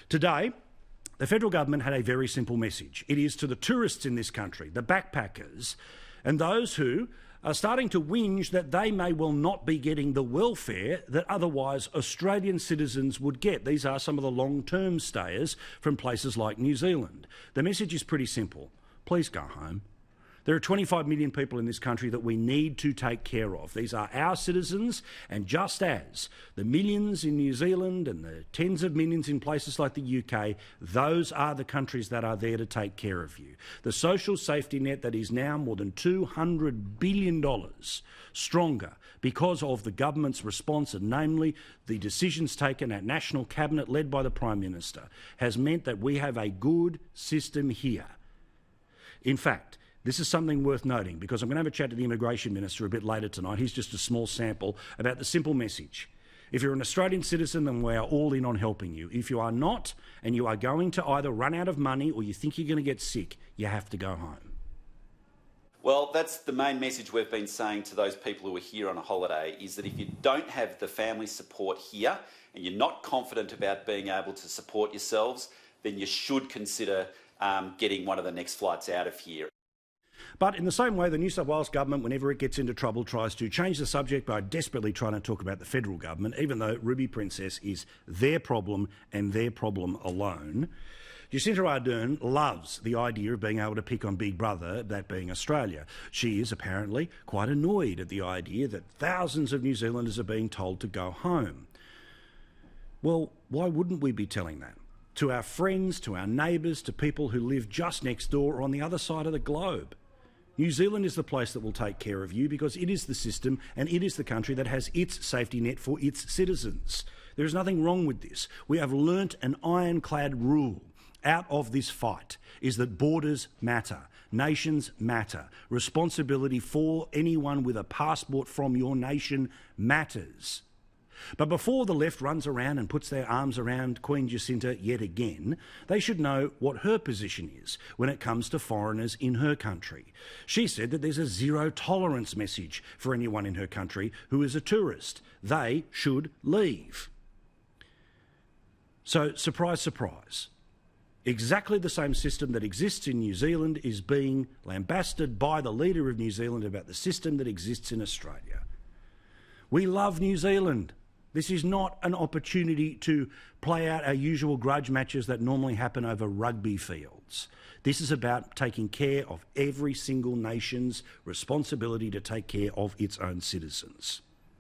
Today, the federal government had a very simple message. It is to the tourists in this country, the backpackers, and those who are starting to whinge that they may well not be getting the welfare that otherwise Australian citizens would get. These are some of the long-term stayers from places like New Zealand. The message is pretty simple. Please go home. There are 25 million people in this country that we need to take care of. These are our citizens, and just as the millions in New Zealand and the tens of millions in places like the UK, those are the countries that are there to take care of you. The social safety net that is now more than $200 billion stronger because of the government's response, and namely the decisions taken at National Cabinet led by the Prime Minister, has meant that we have a good system here. In fact, this is something worth noting, because I'm going to have a chat to the Immigration Minister a bit later tonight. Here's just a small sample about the simple message. If you're an Australian citizen, then we are all in on helping you. If you are not, and you are going to either run out of money or you think you're going to get sick, you have to go home. Well, that's the main message we've been saying to those people who are here on a holiday, is that if you don't have the family support here and you're not confident about being able to support yourselves, then you should consider getting one of the next flights out of here. But in the same way, the New South Wales government, whenever it gets into trouble, tries to change the subject by desperately trying to talk about the federal government, even though Ruby Princess is their problem and their problem alone. Jacinda Ardern loves the idea of being able to pick on Big Brother, that being Australia. She is apparently quite annoyed at the idea that thousands of New Zealanders are being told to go home. Well, why wouldn't we be telling that? To our friends, to our neighbours, to people who live just next door or on the other side of the globe. New Zealand is the place that will take care of you, because it is the system and it is the country that has its safety net for its citizens. There is nothing wrong with this. We have learnt an ironclad rule out of this fight, is that borders matter, nations matter, responsibility for anyone with a passport from your nation matters. But before the left runs around and puts their arms around Queen Jacinda yet again, they should know what her position is when it comes to foreigners in her country. She said that there's a zero tolerance message for anyone in her country who is a tourist. They should leave. So, surprise, surprise. Exactly the same system that exists in New Zealand is being lambasted by the leader of New Zealand about the system that exists in Australia. We love New Zealand. This is not an opportunity to play out our usual grudge matches that normally happen over rugby fields. This is about taking care of every single nation's responsibility to take care of its own citizens.